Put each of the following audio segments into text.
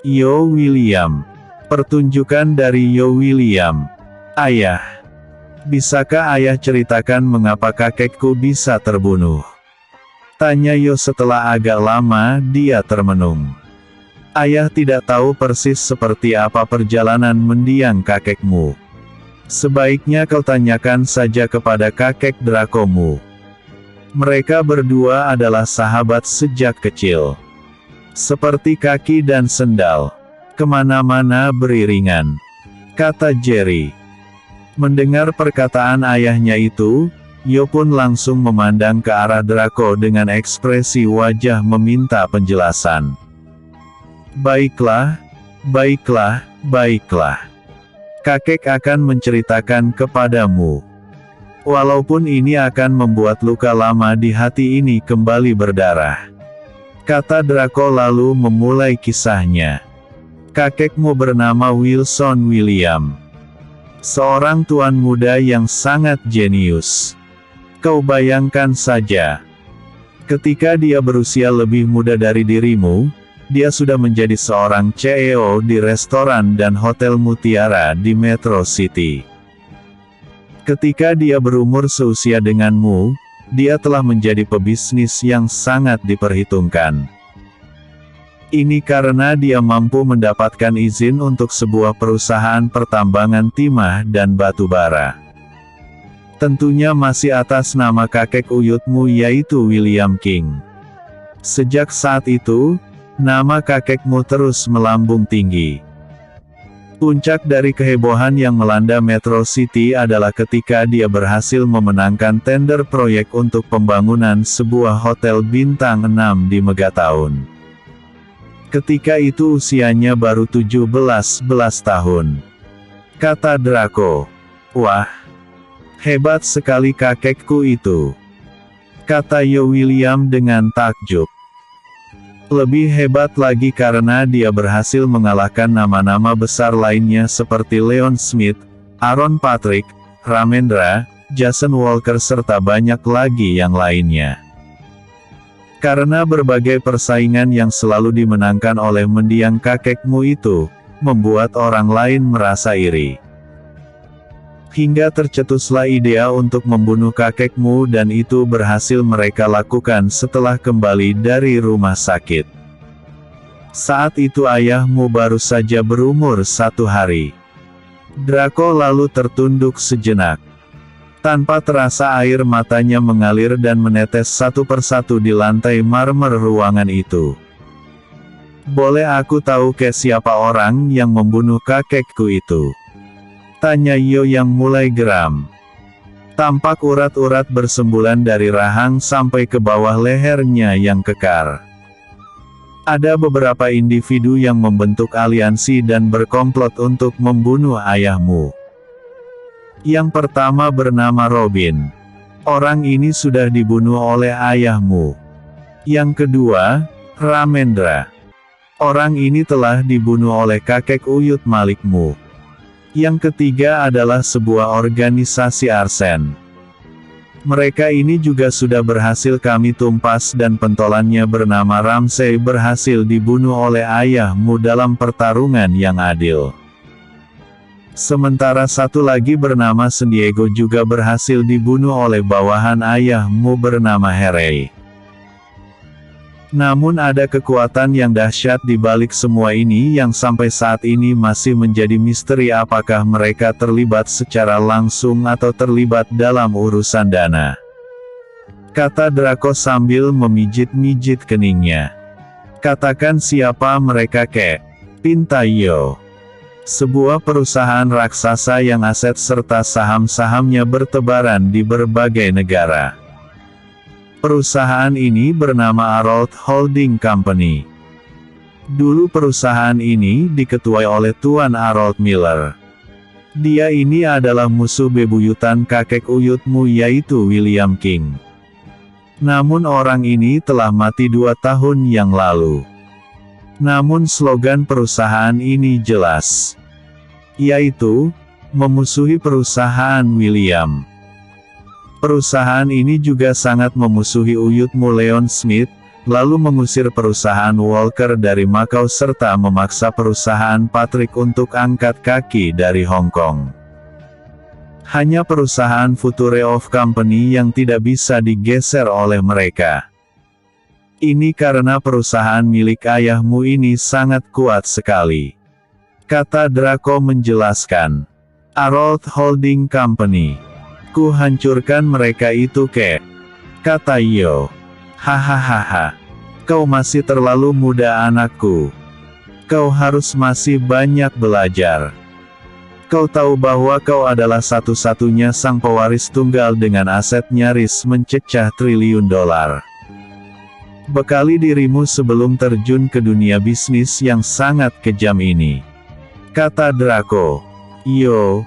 Yo William. Pertunjukan dari Yo William. Ayah. Bisakah ayah ceritakan mengapa kakekku bisa terbunuh? Tanya Yo setelah agak lama dia termenung. Ayah tidak tahu persis seperti apa perjalanan mendiang kakekmu. Sebaiknya kau tanyakan saja kepada kakek Drakomu. Mereka berdua adalah sahabat sejak kecil. Seperti kaki dan sendal. Kemana-mana beriringan. Kata Jerry. Mendengar perkataan ayahnya itu, Yo pun langsung memandang ke arah Draco dengan ekspresi wajah meminta penjelasan. Baiklah, baiklah, baiklah. Kakek akan menceritakan kepadamu. Walaupun ini akan membuat luka lama di hati ini kembali berdarah. Kata Draco lalu memulai kisahnya. Kakekmu bernama Wilson William. Seorang tuan muda yang sangat jenius. Kau bayangkan saja. Ketika dia berusia lebih muda dari dirimu, dia sudah menjadi seorang CEO di restoran dan hotel mutiara di Metro City. Ketika dia berumur seusia denganmu, dia telah menjadi pebisnis yang sangat diperhitungkan. Ini karena dia mampu mendapatkan izin untuk sebuah perusahaan pertambangan timah dan batu bara. Tentunya masih atas nama kakek uyutmu yaitu William King. Sejak saat itu, nama kakekmu terus melambung tinggi. Puncak dari kehebohan yang melanda Metro City adalah ketika dia berhasil memenangkan tender proyek untuk pembangunan sebuah hotel bintang 6 di Megatown. Ketika itu usianya baru 17 tahun. Kata Draco. Wah, hebat sekali kakekku itu. Kata Yo William dengan takjub. Lebih hebat lagi karena dia berhasil mengalahkan nama-nama besar lainnya seperti Leon Smith, Aaron Patrick, Ramendra, Jason Walker serta banyak lagi yang lainnya. Karena berbagai persaingan yang selalu dimenangkan oleh mendiang kakekmu itu, membuat orang lain merasa iri. Hingga tercetuslah ide untuk membunuh kakekmu dan itu berhasil mereka lakukan setelah kembali dari rumah sakit. Saat itu ayahmu baru saja berumur 1 hari. Draco lalu tertunduk sejenak. Tanpa terasa air matanya mengalir dan menetes satu persatu di lantai marmer ruangan itu. Boleh aku tahu siapa orang yang membunuh kakekku itu? Tanya Yo yang mulai geram. Tampak urat-urat bersembulan dari rahang sampai ke bawah lehernya yang kekar. Ada beberapa individu yang membentuk aliansi dan berkomplot untuk membunuh ayahmu. Yang pertama bernama Robin. Orang ini sudah dibunuh oleh ayahmu. Yang kedua, Ramendra. Orang ini telah dibunuh oleh kakek uyut Malikmu. Yang ketiga adalah sebuah organisasi arsen. Mereka ini juga sudah berhasil kami tumpas dan pentolannya bernama Ramsey berhasil dibunuh oleh ayahmu dalam pertarungan yang adil. Sementara satu lagi bernama San Diego juga berhasil dibunuh oleh bawahan ayahmu bernama Harry. Namun ada kekuatan yang dahsyat di balik semua ini yang sampai saat ini masih menjadi misteri apakah mereka terlibat secara langsung atau terlibat dalam urusan dana. Kata Draco sambil memijit-mijit keningnya. Katakan siapa mereka kek? Pinta Yo. Sebuah perusahaan raksasa yang aset serta saham-sahamnya bertebaran di berbagai negara. Perusahaan ini bernama Arold Holding Company. Dulu perusahaan ini diketuai oleh Tuan Arold Miller. Dia ini adalah musuh bebuyutan kakek uyutmu yaitu William King. Namun orang ini telah mati 2 tahun yang lalu. Namun slogan perusahaan ini jelas. Yaitu, memusuhi perusahaan William. Perusahaan ini juga sangat memusuhi uyutmu Leon Smith, lalu mengusir perusahaan Walker dari Makau serta memaksa perusahaan Patrick untuk angkat kaki dari Hong Kong. Hanya perusahaan Future of Company yang tidak bisa digeser oleh mereka. Ini karena perusahaan milik ayahmu ini sangat kuat sekali, kata Draco menjelaskan. Arold Holding Company. Ku hancurkan mereka itu kata Yo. Hahaha. Kau masih terlalu muda anakku. Kau harus masih banyak belajar. Kau tahu bahwa kau adalah satu-satunya sang pewaris tunggal dengan aset nyaris mencecah triliun dolar. Bekali dirimu sebelum terjun ke dunia bisnis yang sangat kejam ini, kata Draco. Yo.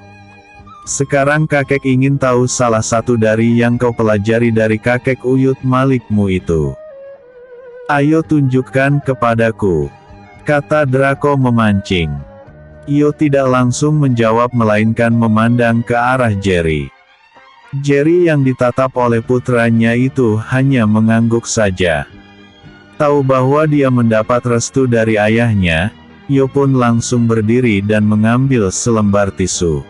Sekarang kakek ingin tahu salah satu dari yang kau pelajari dari kakek uyut malikmu itu. Ayo tunjukkan kepadaku, kata Draco memancing. Yo tidak langsung menjawab melainkan memandang ke arah Jerry. Jerry yang ditatap oleh putranya itu hanya mengangguk saja. Tahu bahwa dia mendapat restu dari ayahnya, Yo pun langsung berdiri dan mengambil selembar tisu.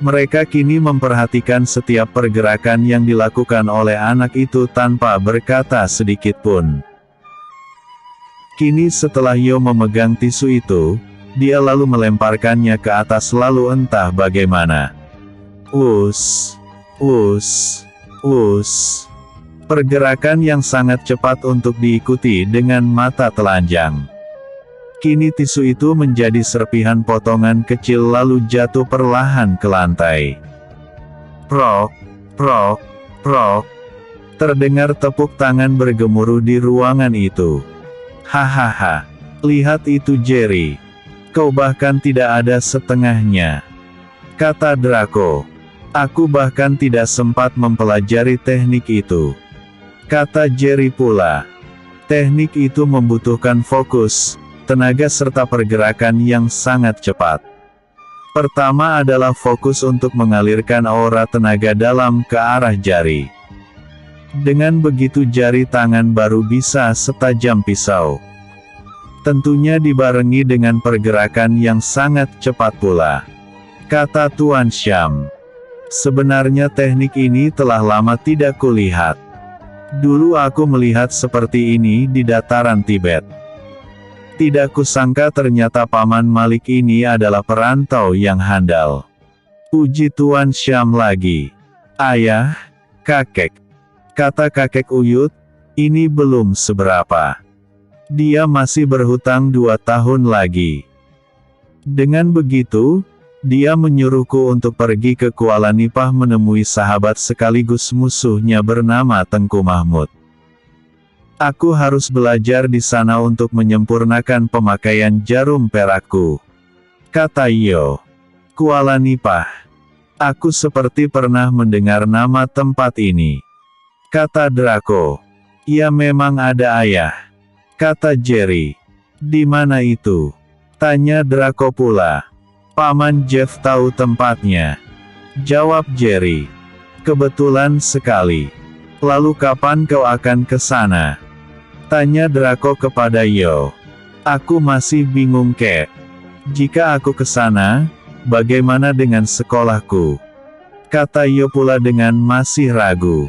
Mereka kini memperhatikan setiap pergerakan yang dilakukan oleh anak itu tanpa berkata sedikit pun. Kini setelah Yo memegang tisu itu, dia lalu melemparkannya ke atas lalu entah bagaimana. Us. Pergerakan yang sangat cepat untuk diikuti dengan mata telanjang. Kini tisu itu menjadi serpihan potongan kecil lalu jatuh perlahan ke lantai. Prok. Terdengar tepuk tangan bergemuruh di ruangan itu. Hahaha. Lihat itu Jerry. Kau bahkan tidak ada setengahnya, kata Draco. Aku bahkan tidak sempat mempelajari teknik itu, kata Jerry pula. Teknik itu membutuhkan fokus, tenaga serta pergerakan yang sangat cepat. Pertama adalah fokus untuk mengalirkan aura tenaga dalam ke arah jari. Dengan begitu jari tangan baru bisa setajam pisau. Tentunya dibarengi dengan pergerakan yang sangat cepat pula, kata Tuan Syam. Sebenarnya teknik ini telah lama tidak kulihat. Dulu aku melihat seperti ini di dataran Tibet. Tidak kusangka ternyata Paman Malik ini adalah perantau yang handal. Puji Tuan Syam lagi. Ayah, kakek, kata kakek uyut, ini belum seberapa. Dia masih berhutang 2 tahun lagi. Dengan begitu, dia menyuruhku untuk pergi ke Kuala Nipah menemui sahabat sekaligus musuhnya bernama Tengku Mahmud. Aku harus belajar di sana untuk menyempurnakan pemakaian jarum perakku, kata Yo. Kuala Nipah. Aku seperti pernah mendengar nama tempat ini, kata Draco. Ya memang ada ayah, kata Jerry. Di mana itu? Tanya Draco pula. Paman Jeff tahu tempatnya, jawab Jerry. Kebetulan sekali. Lalu kapan kau akan ke sana? Tanya Draco kepada Yo. Aku masih bingung Jika aku ke sana, bagaimana dengan sekolahku? Kata Yo pula dengan masih ragu.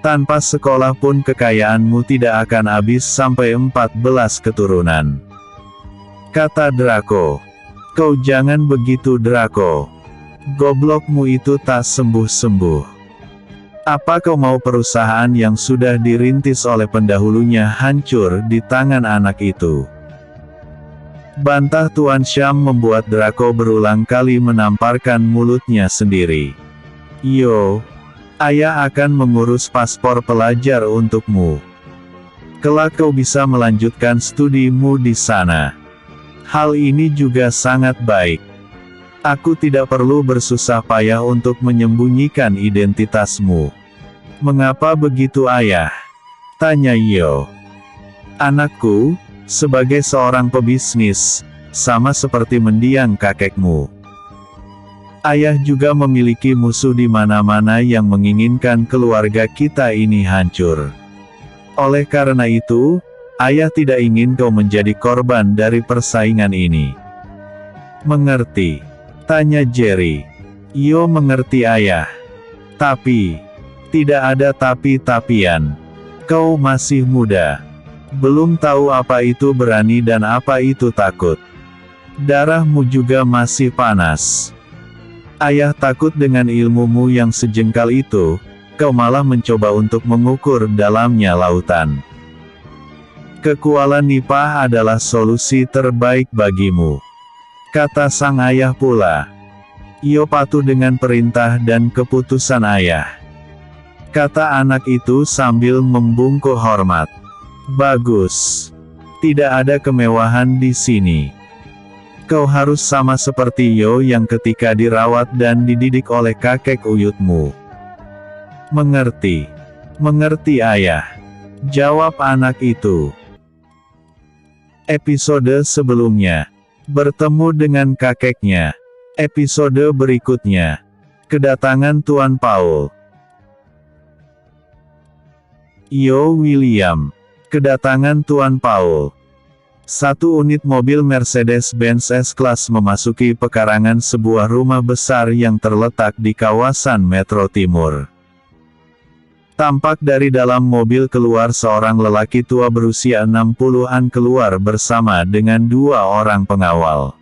Tanpa sekolah pun kekayaanmu tidak akan habis sampai 14 keturunan, kata Draco. Kau jangan begitu Draco. Goblokmu itu tak sembuh-sembuh. Apa kau mau perusahaan yang sudah dirintis oleh pendahulunya hancur di tangan anak itu? Bantah Tuan Syam membuat Draco berulang kali menamparkan mulutnya sendiri. Yo, ayah akan mengurus paspor pelajar untukmu. Kelak kau bisa melanjutkan studimu di sana. Hal ini juga sangat baik. Aku tidak perlu bersusah payah untuk menyembunyikan identitasmu. Mengapa begitu ayah? Tanya Yo. Anakku, sebagai seorang pebisnis, sama seperti mendiang kakekmu. Ayah juga memiliki musuh di mana-mana yang menginginkan keluarga kita ini hancur. Oleh karena itu, ayah tidak ingin kau menjadi korban dari persaingan ini. Mengerti? Tanya Jerry. Yo mengerti ayah. Tapi, tidak ada tapi-tapian. Kau masih muda. Belum tahu apa itu berani dan apa itu takut. Darahmu juga masih panas. Ayah takut dengan ilmumu yang sejengkal itu, kau malah mencoba untuk mengukur dalamnya lautan. Ke Kuala Nipah adalah solusi terbaik bagimu. Kata sang ayah pula. Yo patuh dengan perintah dan keputusan ayah. Kata anak itu sambil membungkuk hormat. Bagus. Tidak ada kemewahan di sini. Kau harus sama seperti Yo yang ketika dirawat dan dididik oleh kakek uyutmu. Mengerti. Mengerti ayah. Jawab anak itu. Episode sebelumnya. Bertemu dengan kakeknya. Episode berikutnya. Kedatangan Tuan Paul. Yo William. Kedatangan Tuan Paul. Satu unit mobil Mercedes-Benz S-Class memasuki pekarangan sebuah rumah besar yang terletak di kawasan Metro Timur. Tampak dari dalam mobil keluar seorang lelaki tua berusia 60-an keluar bersama dengan 2 orang pengawal.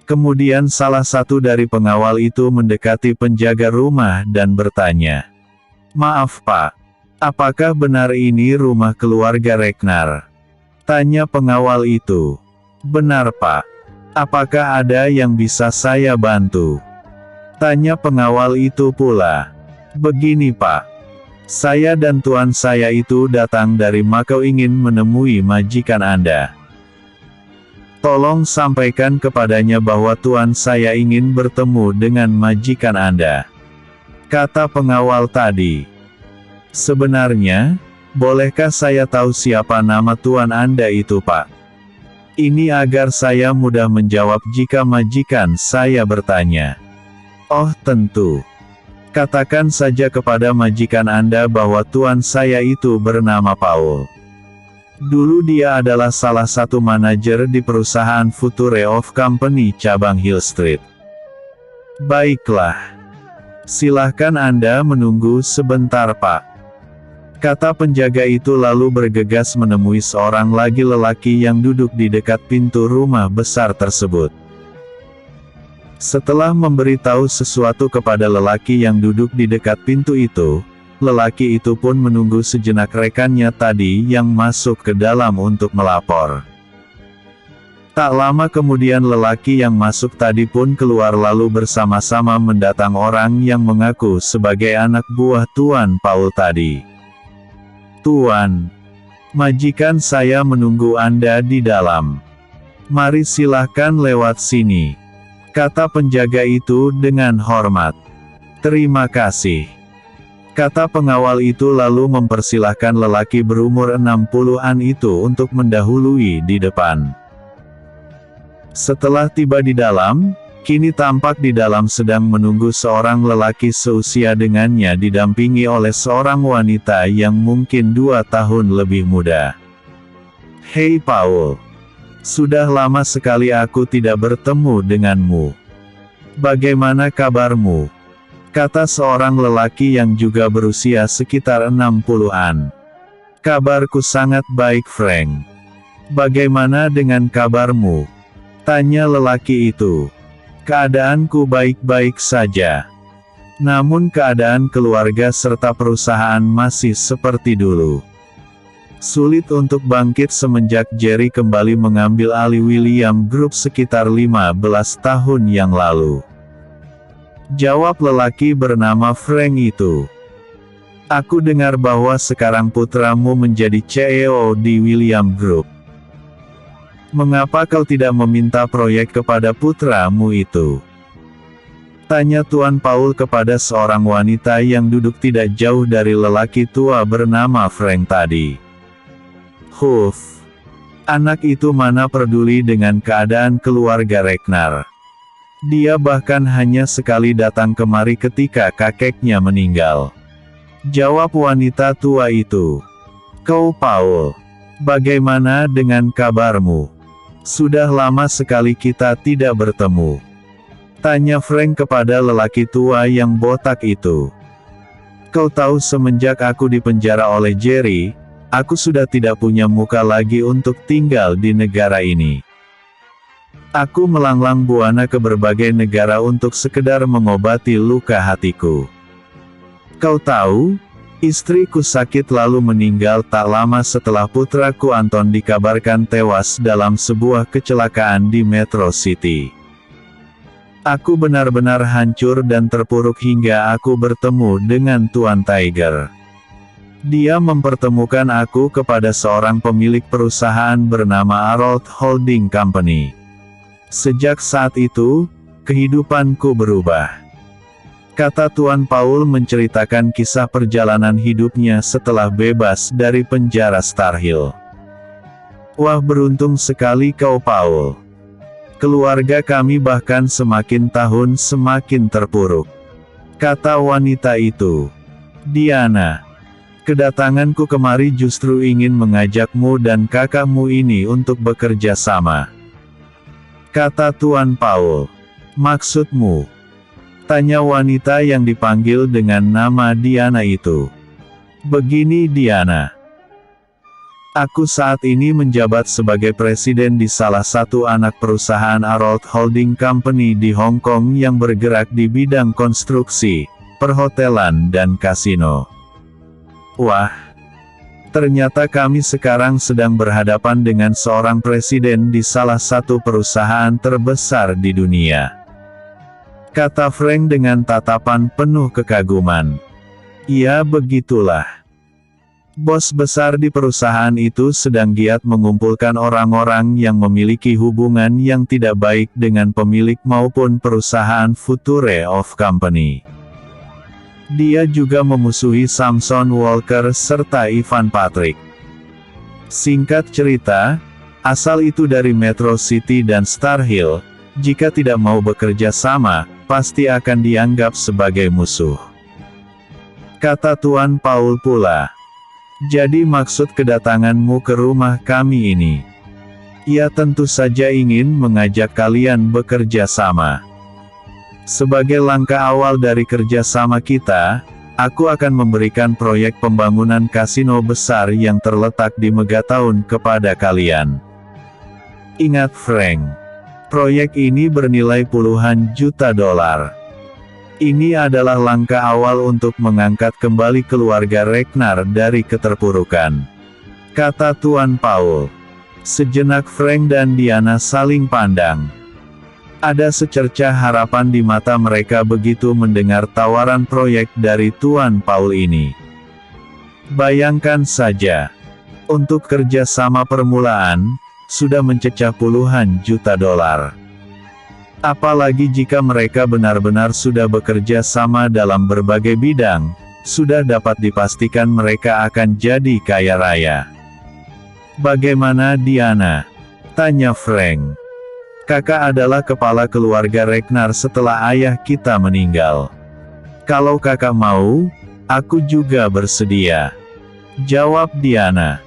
Kemudian salah satu dari pengawal itu mendekati penjaga rumah dan bertanya. Maaf Pak, apakah benar ini rumah keluarga Reknar? Tanya pengawal itu. Benar Pak. Apakah ada yang bisa saya bantu? Tanya pengawal itu pula. Begini Pak. Saya dan tuan saya itu datang dari Makau ingin menemui majikan Anda. Tolong sampaikan kepadanya bahwa tuan saya ingin bertemu dengan majikan Anda. Kata pengawal tadi. Sebenarnya, bolehkah saya tahu siapa nama tuan Anda itu Pak? Ini agar saya mudah menjawab jika majikan saya bertanya. Oh tentu. Katakan saja kepada majikan Anda bahwa tuan saya itu bernama Paul. Dulu dia adalah salah satu manajer di perusahaan Future of Company cabang Hill Street. Baiklah. Silahkan Anda menunggu sebentar Pak. Kata penjaga itu lalu bergegas menemui seorang lagi lelaki yang duduk di dekat pintu rumah besar tersebut. Setelah memberitahu sesuatu kepada lelaki yang duduk di dekat pintu itu, lelaki itu pun menunggu sejenak rekannya tadi yang masuk ke dalam untuk melapor. Tak lama kemudian lelaki yang masuk tadi pun keluar lalu bersama-sama mendatang orang yang mengaku sebagai anak buah Tuan Paul tadi. Tuan, majikan saya menunggu Anda di dalam. Mari silahkan lewat sini. Kata penjaga itu dengan hormat. Terima kasih. Kata pengawal itu lalu mempersilahkan lelaki berumur 60-an itu untuk mendahului di depan. Setelah tiba di dalam, kini tampak di dalam sedang menunggu seorang lelaki seusia dengannya didampingi oleh seorang wanita yang mungkin 2 tahun lebih muda. Hei Paul. Sudah lama sekali aku tidak bertemu denganmu. Bagaimana kabarmu? Kata seorang lelaki yang juga berusia sekitar 60-an. Kabarku sangat baik Frank. Bagaimana dengan kabarmu? Tanya lelaki itu. Keadaanku baik-baik saja. Namun keadaan keluarga serta perusahaan masih seperti dulu. Sulit untuk bangkit semenjak Jerry kembali mengambil alih William Group sekitar 15 tahun yang lalu. Jawab lelaki bernama Frank itu. Aku dengar bahwa sekarang putramu menjadi CEO di William Group. Mengapa kau tidak meminta proyek kepada putramu itu? Tanya Tuan Paul kepada seorang wanita yang duduk tidak jauh dari lelaki tua bernama Frank tadi. Huff. Anak itu mana peduli dengan keadaan keluarga Reknar. Dia bahkan hanya sekali datang kemari ketika kakeknya meninggal. Jawab wanita tua itu. Kau Paul. Bagaimana dengan kabarmu? Sudah lama sekali kita tidak bertemu. Tanya Frank kepada lelaki tua yang botak itu. Kau tahu semenjak aku dipenjara oleh Jerry, aku sudah tidak punya muka lagi untuk tinggal di negara ini. Aku melanglang buana ke berbagai negara untuk sekedar mengobati luka hatiku. Kau tahu, istriku sakit lalu meninggal tak lama setelah putraku Anton dikabarkan tewas dalam sebuah kecelakaan di Metro City. Aku benar-benar hancur dan terpuruk hingga aku bertemu dengan Tuan Tiger. Dia mempertemukan aku kepada seorang pemilik perusahaan bernama Arold Holding Company. Sejak saat itu, kehidupanku berubah. Kata Tuan Paul menceritakan kisah perjalanan hidupnya setelah bebas dari penjara Star Hill. Wah, beruntung sekali kau Paul. Keluarga kami bahkan semakin tahun semakin terpuruk. Kata wanita itu. Diana, kedatanganku kemari justru ingin mengajakmu dan kakakmu ini untuk bekerja sama. Kata Tuan Paul. Maksudmu? Tanya wanita yang dipanggil dengan nama Diana itu. Begini Diana. Aku saat ini menjabat sebagai presiden di salah satu anak perusahaan Arold Holding Company di Hong Kong yang bergerak di bidang konstruksi, perhotelan dan kasino. Wah, ternyata kami sekarang sedang berhadapan dengan seorang presiden di salah satu perusahaan terbesar di dunia. Kata Frank dengan tatapan penuh kekaguman. Ya begitulah. Bos besar di perusahaan itu sedang giat mengumpulkan orang-orang yang memiliki hubungan yang tidak baik dengan pemilik maupun perusahaan Future of Company. Dia juga memusuhi Samson Walker serta Ivan Patrick. Singkat cerita, asal itu dari Metro City dan Star Hill, jika tidak mau bekerja sama, pasti akan dianggap sebagai musuh. Kata Tuan Paul pula. Jadi maksud kedatanganmu ke rumah kami ini? Ya tentu saja ingin mengajak kalian bekerja sama. Sebagai langkah awal dari kerjasama kita, aku akan memberikan proyek pembangunan kasino besar yang terletak di Megatown kepada kalian. Ingat Frank, proyek ini bernilai puluhan juta dolar. Ini adalah langkah awal untuk mengangkat kembali keluarga Ragnar dari keterpurukan. Kata Tuan Paul. Sejenak Frank dan Diana saling pandang. Ada secercah harapan di mata mereka begitu mendengar tawaran proyek dari Tuan Paul ini. Bayangkan saja. Untuk kerja sama permulaan, sudah mencecah puluhan juta dolar. Apalagi jika mereka benar-benar sudah bekerja sama dalam berbagai bidang, sudah dapat dipastikan mereka akan jadi kaya raya. Bagaimana Diana? Tanya Frank. Kakak adalah kepala keluarga Ragnar setelah ayah kita meninggal. Kalau kakak mau, aku juga bersedia. Jawab Diana.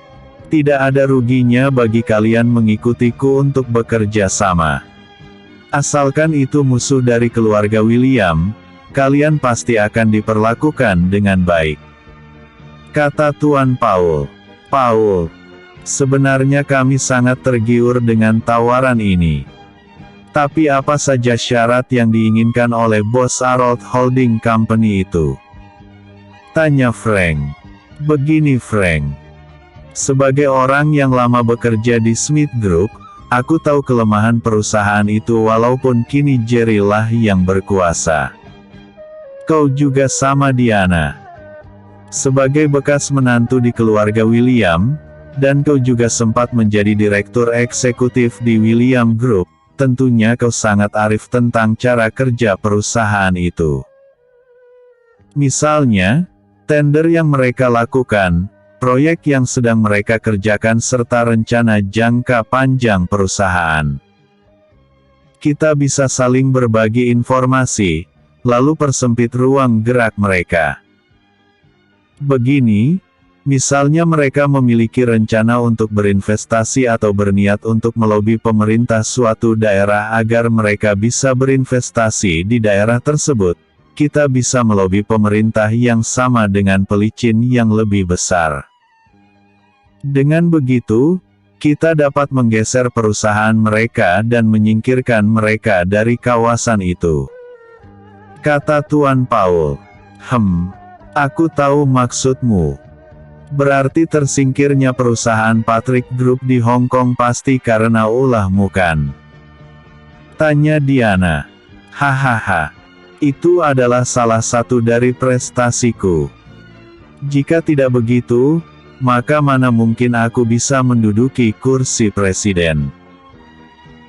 Tidak ada ruginya bagi kalian mengikutiku untuk bekerja sama. Asalkan itu musuh dari keluarga William, kalian pasti akan diperlakukan dengan baik. Kata Tuan Paul. Paul, sebenarnya kami sangat tergiur dengan tawaran ini. Tapi apa saja syarat yang diinginkan oleh bos Arold Holding Company itu? Tanya Frank. Begini Frank. Sebagai orang yang lama bekerja di Smith Group, aku tahu kelemahan perusahaan itu walaupun kini Jerry lah yang berkuasa. Kau juga sama Diana. Sebagai bekas menantu di keluarga William, dan kau juga sempat menjadi direktur eksekutif di William Group, tentunya kau sangat arif tentang cara kerja perusahaan itu. Misalnya, tender yang mereka lakukan, proyek yang sedang mereka kerjakan serta rencana jangka panjang perusahaan. Kita bisa saling berbagi informasi, lalu persempit ruang gerak mereka. Begini, Misalnya mereka memiliki rencana untuk berinvestasi atau berniat untuk melobi pemerintah suatu daerah agar mereka bisa berinvestasi di daerah tersebut. Kita bisa melobi pemerintah yang sama dengan pelicin yang lebih besar. Dengan begitu, kita dapat menggeser perusahaan mereka dan menyingkirkan mereka dari kawasan itu. Kata Tuan Paul. Aku tahu maksudmu. Berarti tersingkirnya perusahaan Patrick Group di Hong Kong pasti karena ulahmu kan? Tanya Diana. Hahaha. Itu adalah salah satu dari prestasiku. Jika tidak begitu, maka mana mungkin aku bisa menduduki kursi presiden.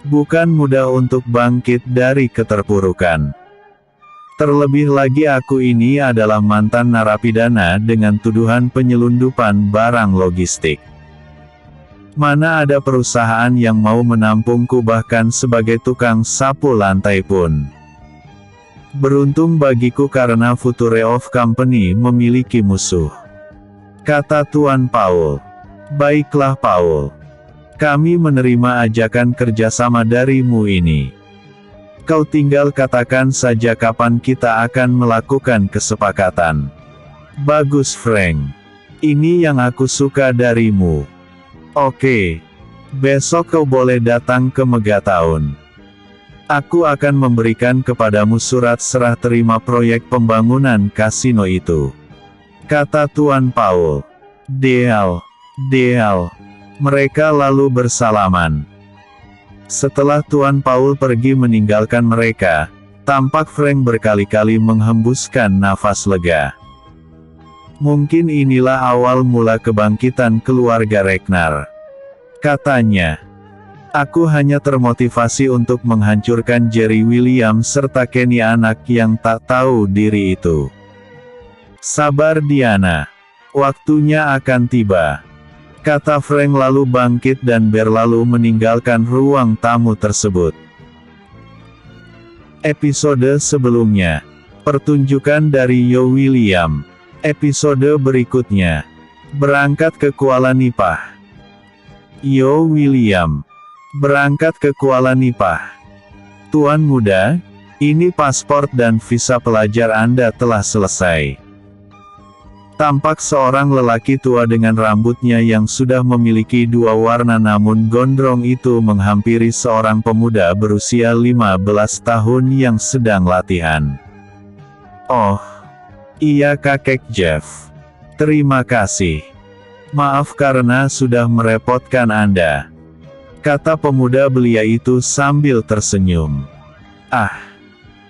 Bukan mudah untuk bangkit dari keterpurukan. Terlebih lagi aku ini adalah mantan narapidana dengan tuduhan penyelundupan barang logistik. Mana ada perusahaan yang mau menampungku bahkan sebagai tukang sapu lantai pun. Beruntung bagiku karena Future of Company memiliki musuh. Kata Tuan Paul. Baiklah Paul. Kami menerima ajakan kerjasama darimu ini. Kau tinggal katakan saja kapan kita akan melakukan kesepakatan. Bagus Frank. Ini yang aku suka darimu. Oke. Besok kau boleh datang ke Megatown. Aku akan memberikan kepadamu surat serah terima proyek pembangunan kasino itu. Kata Tuan Paul. Deal. Mereka lalu bersalaman. Setelah Tuan Paul pergi meninggalkan mereka, tampak Frank berkali-kali menghembuskan nafas lega. Mungkin inilah awal mula kebangkitan keluarga Ragnar. Katanya. Aku hanya termotivasi untuk menghancurkan Jerry Williams serta Kenny anak yang tak tahu diri itu. Sabar Diana. Waktunya akan tiba. Kata Frank lalu bangkit dan berlalu meninggalkan ruang tamu tersebut. Episode sebelumnya. Pertunjukan dari Yo William. Episode berikutnya. Berangkat ke Kuala Nipah. Yo William. Berangkat ke Kuala Nipah. Tuan muda, ini paspor dan visa pelajar Anda telah selesai. Tampak seorang lelaki tua dengan rambutnya yang sudah memiliki dua warna namun gondrong itu menghampiri seorang pemuda berusia 15 tahun yang sedang latihan. Oh, iya kakek Jeff. Terima kasih. Maaf karena sudah merepotkan Anda. Kata pemuda belia itu sambil tersenyum.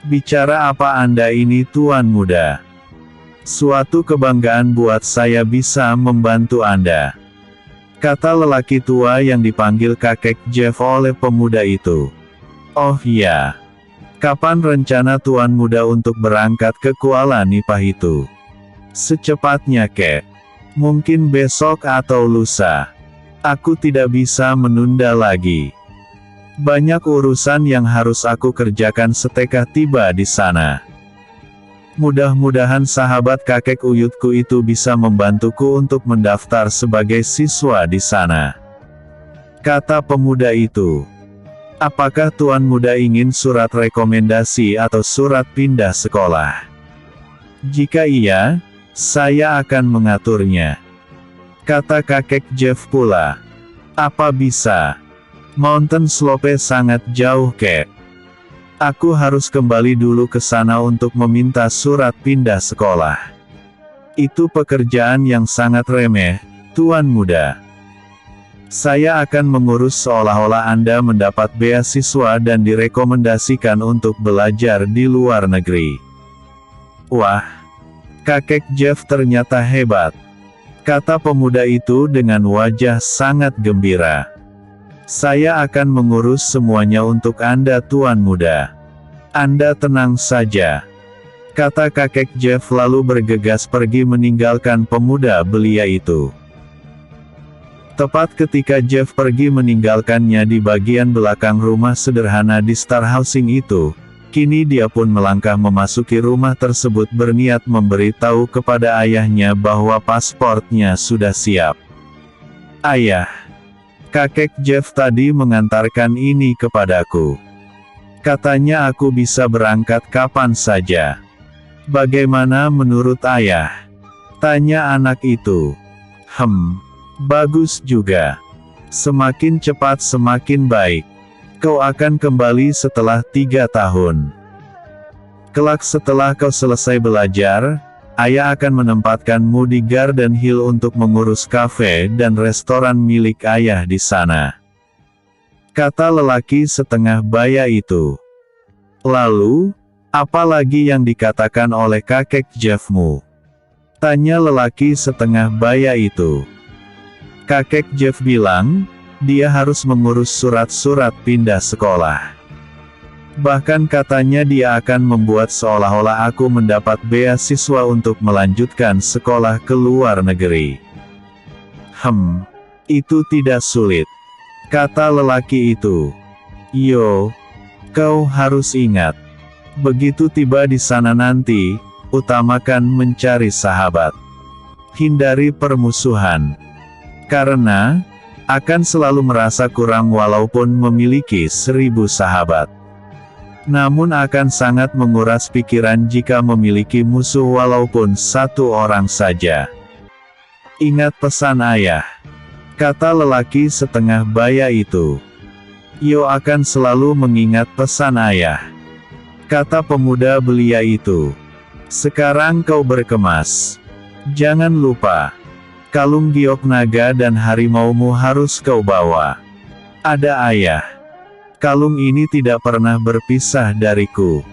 Bicara apa Anda ini tuan muda? Suatu kebanggaan buat saya bisa membantu Anda. Kata lelaki tua yang dipanggil kakek Jeff oleh pemuda itu. Oh ya. Kapan rencana tuan muda untuk berangkat ke Kuala Nipah itu? Secepatnya kek. Mungkin besok atau lusa. Aku tidak bisa menunda lagi. Banyak urusan yang harus aku kerjakan setelah tiba di sana. Mudah-mudahan sahabat kakek uyutku itu bisa membantuku untuk mendaftar sebagai siswa di sana. Kata pemuda itu. Apakah tuan muda ingin surat rekomendasi atau surat pindah sekolah? Jika iya, saya akan mengaturnya. Kata kakek Jeff pula. Apa bisa? Mountain Slope sangat jauh kek. Aku harus kembali dulu ke sana untuk meminta surat pindah sekolah. Itu pekerjaan yang sangat remeh, tuan muda. Saya akan mengurus seolah-olah Anda mendapat beasiswa dan direkomendasikan untuk belajar di luar negeri. Wah, kakek Jeff ternyata hebat. Kata pemuda itu dengan wajah sangat gembira. Saya akan mengurus semuanya untuk Anda tuan muda. Anda tenang saja. Kata kakek Jeff lalu bergegas pergi meninggalkan pemuda belia itu. Tepat ketika Jeff pergi meninggalkannya di bagian belakang rumah sederhana di Star Housing itu, Kini dia pun melangkah memasuki rumah tersebut berniat memberitahu kepada ayahnya bahwa pasportnya sudah siap. "Ayah, kakek Jeff tadi mengantarkan ini kepadaku. Katanya aku bisa berangkat kapan saja. Bagaimana menurut ayah?" tanya anak itu. Bagus juga. Semakin cepat semakin baik. Kau akan kembali setelah 3 tahun. Kelak setelah kau selesai belajar, ayah akan menempatkanmu di Garden Hill untuk mengurus kafe dan restoran milik ayah di sana. Kata lelaki setengah baya itu. "Lalu, apa lagi yang dikatakan oleh kakek Jeffmu?" tanya lelaki setengah baya itu. Kakek Jeff bilang, dia harus mengurus surat-surat pindah sekolah. Bahkan katanya dia akan membuat seolah-olah aku mendapat beasiswa untuk melanjutkan sekolah ke luar negeri. Itu tidak sulit, kata lelaki itu. Yo, kau harus ingat. Begitu tiba di sana nanti, utamakan mencari sahabat. Hindari permusuhan. Karena akan selalu merasa kurang walaupun memiliki 1000 sahabat. Namun akan sangat menguras pikiran jika memiliki musuh walaupun 1 orang saja. Ingat pesan ayah, kata lelaki setengah baya itu. Yo akan selalu mengingat pesan ayah, kata pemuda belia itu. Sekarang kau berkemas. Jangan lupa, kalung giok naga dan harimaumu harus kau bawa. Ada ayah. Kalung ini tidak pernah berpisah dariku.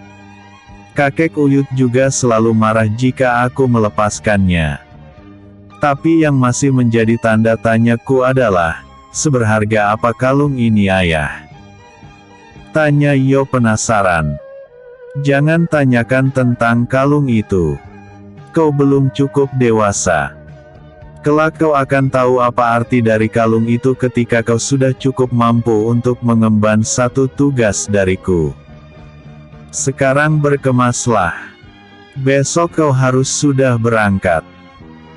Kakek Uyut juga selalu marah jika aku melepaskannya. Tapi yang masih menjadi tanda tanyaku adalah, seberharga apa kalung ini ayah? Tanya Yo penasaran. Jangan tanyakan tentang kalung itu. Kau belum cukup dewasa. Kelak kau akan tahu apa arti dari kalung itu ketika kau sudah cukup mampu untuk mengemban satu tugas dariku. Sekarang berkemaslah. Besok kau harus sudah berangkat.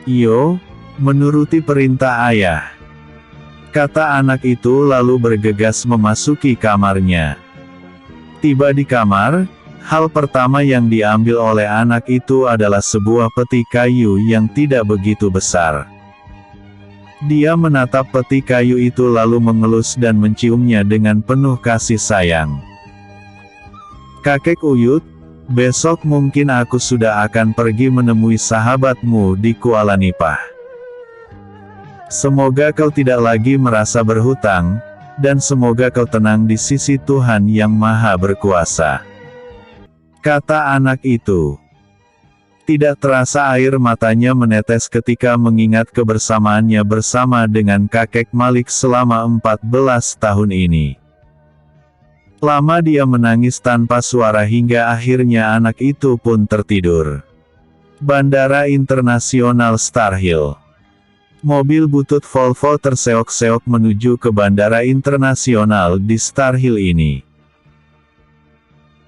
Yo, menuruti perintah ayah, kata anak itu lalu bergegas memasuki kamarnya. Tiba di kamar, hal pertama yang diambil oleh anak itu adalah sebuah peti kayu yang tidak begitu besar. Dia menatap peti kayu itu lalu mengelus dan menciumnya dengan penuh kasih sayang. Kakek Uyut, besok mungkin aku sudah akan pergi menemui sahabatmu di Kuala Nipah. Semoga kau tidak lagi merasa berhutang, dan semoga kau tenang di sisi Tuhan yang Maha Berkuasa, kata anak itu. Tidak terasa air matanya menetes ketika mengingat kebersamaannya bersama dengan kakek Malik selama 14 tahun ini. Lama dia menangis tanpa suara hingga akhirnya anak itu pun tertidur. Bandara Internasional Starhill. Mobil butut Volvo terseok-seok menuju ke Bandara Internasional di Starhill ini.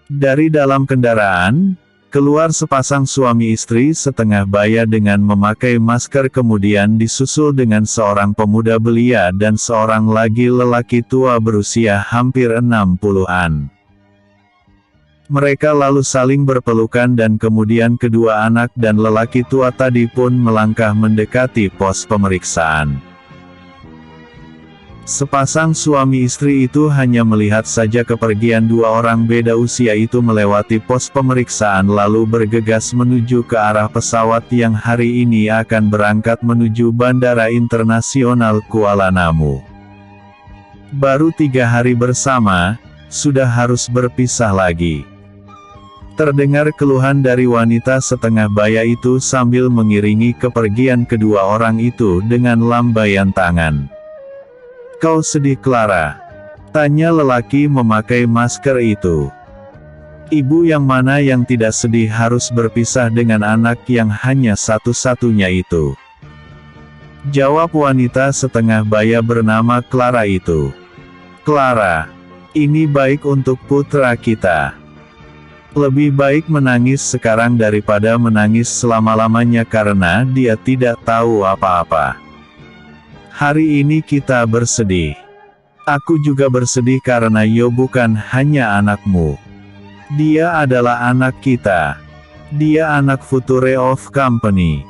Dari dalam kendaraan, keluar sepasang suami istri setengah baya dengan memakai masker, kemudian disusul dengan seorang pemuda belia dan seorang lagi lelaki tua berusia hampir 60-an. Mereka lalu saling berpelukan dan kemudian kedua anak dan lelaki tua tadi pun melangkah mendekati pos pemeriksaan. Sepasang suami istri itu hanya melihat saja kepergian 2 orang beda usia itu melewati pos pemeriksaan lalu bergegas menuju ke arah pesawat yang hari ini akan berangkat menuju Bandara Internasional Kuala Namu. Baru 3 hari bersama, sudah harus berpisah lagi. Terdengar keluhan dari wanita setengah baya itu sambil mengiringi kepergian kedua orang itu dengan lambaian tangan. Kau sedih Clara? Tanya lelaki memakai masker itu. Ibu yang mana yang tidak sedih harus berpisah dengan anak yang hanya satu-satunya itu? Jawab wanita setengah baya bernama Clara itu. Clara, ini baik untuk putra kita. Lebih baik menangis sekarang daripada menangis selama-lamanya karena dia tidak tahu apa-apa. Hari ini kita bersedih. Aku juga bersedih karena Yo bukan hanya anakmu. Dia adalah anak kita. Dia anak Future of Company.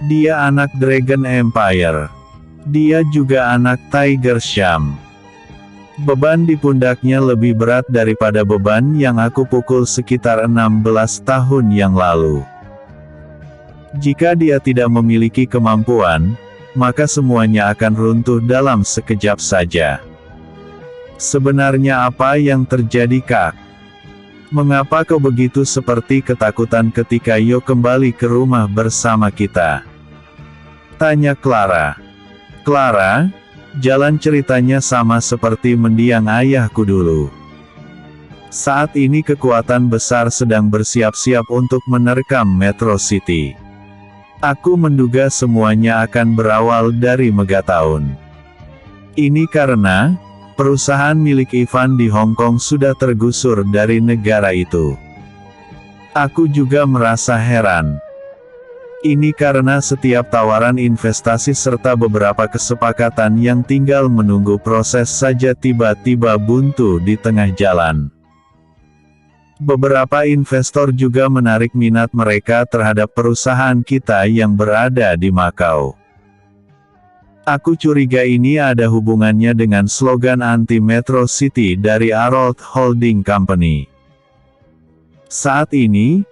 Dia anak Dragon Empire. Dia juga anak Tiger Sham. Beban di pundaknya lebih berat daripada beban yang aku pukul sekitar 16 tahun yang lalu. Jika dia tidak memiliki kemampuan, maka semuanya akan runtuh dalam sekejap saja. Sebenarnya apa yang terjadi, Kak? Mengapa kau begitu seperti ketakutan ketika Yo kembali ke rumah bersama kita? Tanya Clara. Clara, jalan ceritanya sama seperti mendiang ayahku dulu. Saat ini kekuatan besar sedang bersiap-siap untuk menerkam Metro City. Aku menduga semuanya akan berawal dari Megaton. Ini karena, perusahaan milik Ivan di Hong Kong sudah tergusur dari negara itu. Aku juga merasa heran. Ini karena setiap tawaran investasi serta beberapa kesepakatan yang tinggal menunggu proses saja tiba-tiba buntu di tengah jalan. Beberapa investor juga menarik minat mereka terhadap perusahaan kita yang berada di Macau. Aku curiga ini ada hubungannya dengan slogan anti Metro City dari Arold Holding Company. Saat ini,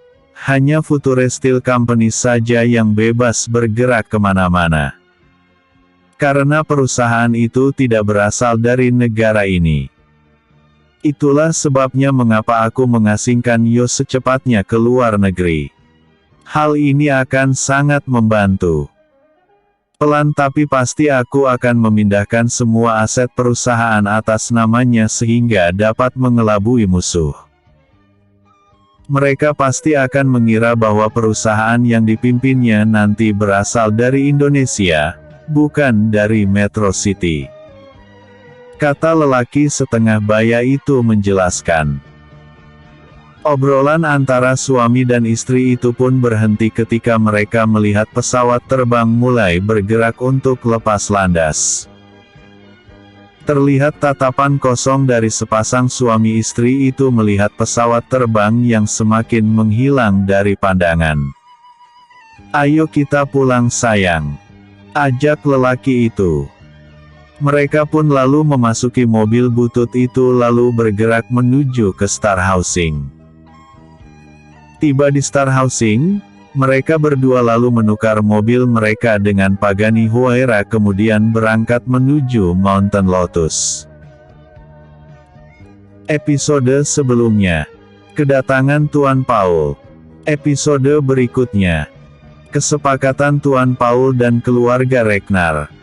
hanya Future Steel Company saja yang bebas bergerak kemana-mana. Karena perusahaan itu tidak berasal dari negara ini. Itulah sebabnya mengapa aku mengasingkan Yo secepatnya ke luar negeri. Hal ini akan sangat membantu. Pelan tapi pasti aku akan memindahkan semua aset perusahaan atas namanya sehingga dapat mengelabui musuh. Mereka pasti akan mengira bahwa perusahaan yang dipimpinnya nanti berasal dari Indonesia, bukan dari Metro City. Kata lelaki setengah baya itu menjelaskan. Obrolan antara suami dan istri itu pun berhenti ketika mereka melihat pesawat terbang mulai bergerak untuk lepas landas. Terlihat tatapan kosong dari sepasang suami istri itu melihat pesawat terbang yang semakin menghilang dari pandangan. Ayo kita pulang sayang. Ajak lelaki itu. Mereka pun lalu memasuki mobil butut itu lalu bergerak menuju ke Star Housing. Tiba di Star Housing, mereka berdua lalu menukar mobil mereka dengan Pagani Huayra kemudian berangkat menuju Mountain Lotus. Episode sebelumnya. Kedatangan Tuan Paul. Episode berikutnya. Kesepakatan Tuan Paul dan keluarga Ragnar.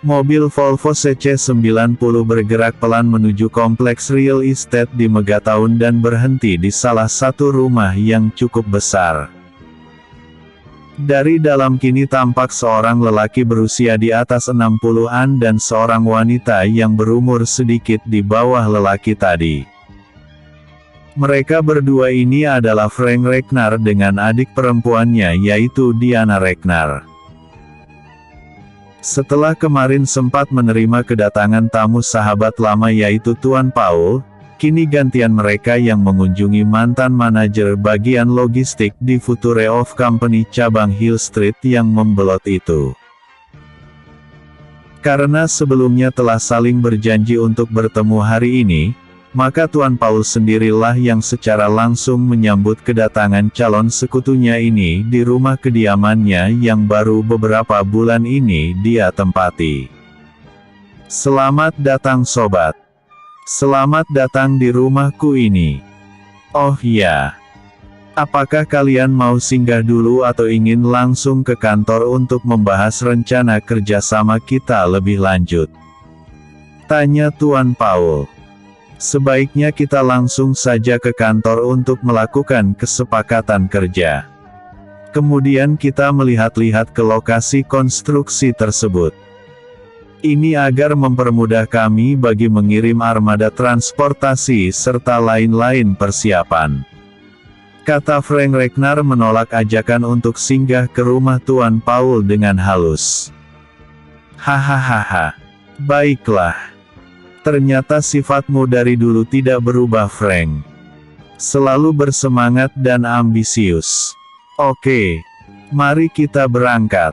Mobil Volvo CC90 bergerak pelan menuju kompleks real estate di Megaton dan berhenti di salah satu rumah yang cukup besar. Dari dalam kini tampak seorang lelaki berusia di atas 60-an dan seorang wanita yang berumur sedikit di bawah lelaki tadi. Mereka berdua ini adalah Frank Ragnar dengan adik perempuannya yaitu Diana Ragnar. Setelah kemarin sempat menerima kedatangan tamu sahabat lama yaitu Tuan Paul, kini gantian mereka yang mengunjungi mantan manajer bagian logistik di Future of Company cabang Hill Street yang membelot itu. Karena sebelumnya telah saling berjanji untuk bertemu hari ini, maka Tuan Paul sendirilah yang secara langsung menyambut kedatangan calon sekutunya ini di rumah kediamannya yang baru beberapa bulan ini dia tempati. Selamat datang sobat. Selamat datang di rumahku ini. Oh ya. Apakah kalian mau singgah dulu atau ingin langsung ke kantor untuk membahas rencana kerjasama kita lebih lanjut? Tanya Tuan Paul. Sebaiknya kita langsung saja ke kantor untuk melakukan kesepakatan kerja. Kemudian kita melihat-lihat ke lokasi konstruksi tersebut. Ini agar mempermudah kami bagi mengirim armada transportasi serta lain-lain persiapan. Kata Frank. Ragnar menolak ajakan untuk singgah ke rumah Tuan Paul dengan halus. Hahaha. Baiklah. Ternyata sifatmu dari dulu tidak berubah, Frank. Selalu bersemangat dan ambisius. Oke. Mari kita berangkat.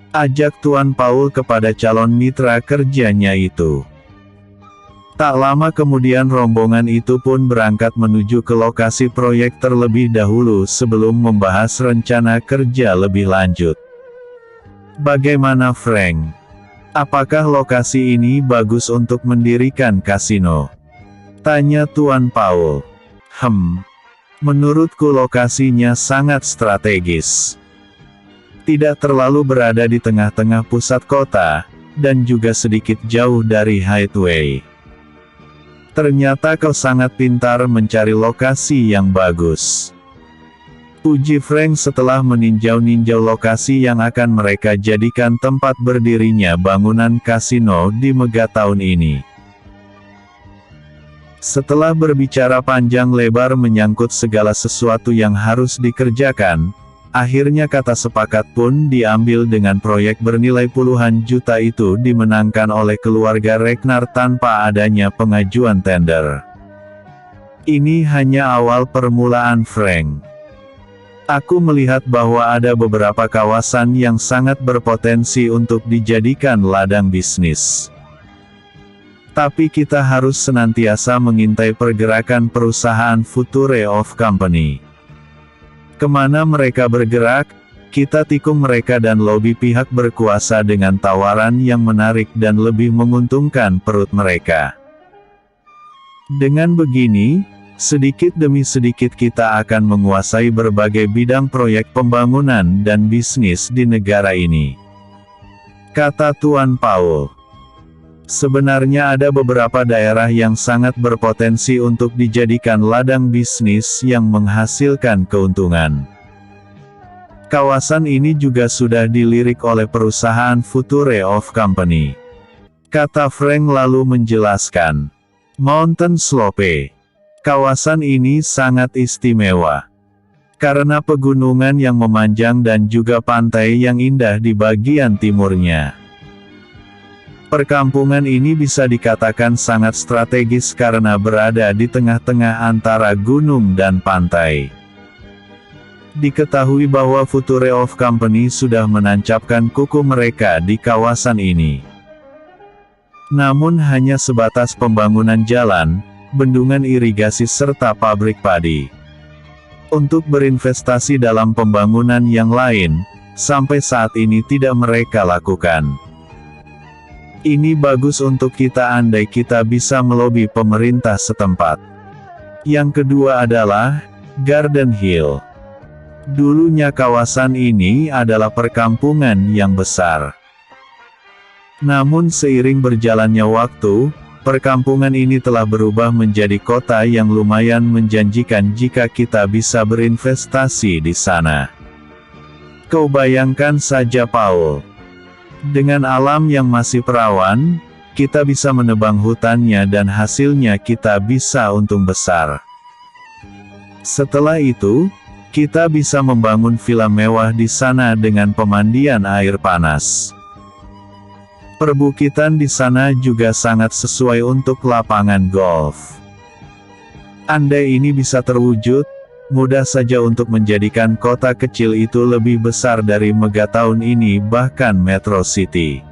Ajak Tuan Paul kepada calon mitra kerjanya itu. Tak lama kemudian rombongan itu pun berangkat menuju ke lokasi proyek terlebih dahulu sebelum membahas rencana kerja lebih lanjut. Bagaimana, Frank? Apakah lokasi ini bagus untuk mendirikan kasino? Tanya Tuan Paul. Menurutku lokasinya sangat strategis. Tidak terlalu berada di tengah-tengah pusat kota, dan juga sedikit jauh dari highway. Ternyata kau sangat pintar mencari lokasi yang bagus. Puji Frank setelah meninjau-ninjau lokasi yang akan mereka jadikan tempat berdirinya bangunan kasino di Megatown ini. Setelah berbicara panjang lebar menyangkut segala sesuatu yang harus dikerjakan, akhirnya kata sepakat pun diambil dengan proyek bernilai puluhan juta itu dimenangkan oleh keluarga Ragnar tanpa adanya pengajuan tender. Ini hanya awal permulaan, Frank. Aku melihat bahwa ada beberapa kawasan yang sangat berpotensi untuk dijadikan ladang bisnis. Tapi kita harus senantiasa mengintai pergerakan perusahaan Future of Company. Kemana mereka bergerak, kita tikung mereka dan lobi pihak berkuasa dengan tawaran yang menarik dan lebih menguntungkan perut mereka. Dengan begini, sedikit demi sedikit kita akan menguasai berbagai bidang proyek pembangunan dan bisnis di negara ini. Kata Tuan Paul. Sebenarnya ada beberapa daerah yang sangat berpotensi untuk dijadikan ladang bisnis yang menghasilkan keuntungan. Kawasan ini juga sudah dilirik oleh perusahaan Future of Company. Kata Frank lalu menjelaskan. Mountain Slope. Kawasan ini sangat istimewa. Karena pegunungan yang memanjang dan juga pantai yang indah di bagian timurnya. Perkampungan ini bisa dikatakan sangat strategis karena berada di tengah-tengah antara gunung dan pantai. Diketahui bahwa Future of Company sudah menancapkan kuku mereka di kawasan ini. Namun hanya sebatas pembangunan jalan, bendungan irigasi serta pabrik padi. Untuk berinvestasi dalam pembangunan yang lain, sampai saat ini tidak mereka lakukan. Ini bagus untuk kita andai kita bisa melobi pemerintah setempat. Yang kedua adalah Garden Hill. Dulunya kawasan ini adalah perkampungan yang besar. Namun seiring berjalannya waktu, perkampungan ini telah berubah menjadi kota yang lumayan menjanjikan jika kita bisa berinvestasi di sana. Kau bayangkan saja, Paul. Dengan alam yang masih perawan, kita bisa menebang hutannya dan hasilnya kita bisa untung besar. Setelah itu, kita bisa membangun villa mewah di sana dengan pemandian air panas. Perbukitan di sana juga sangat sesuai untuk lapangan golf. Andai ini bisa terwujud, mudah saja untuk menjadikan kota kecil itu lebih besar dari Megatown ini bahkan Metro City.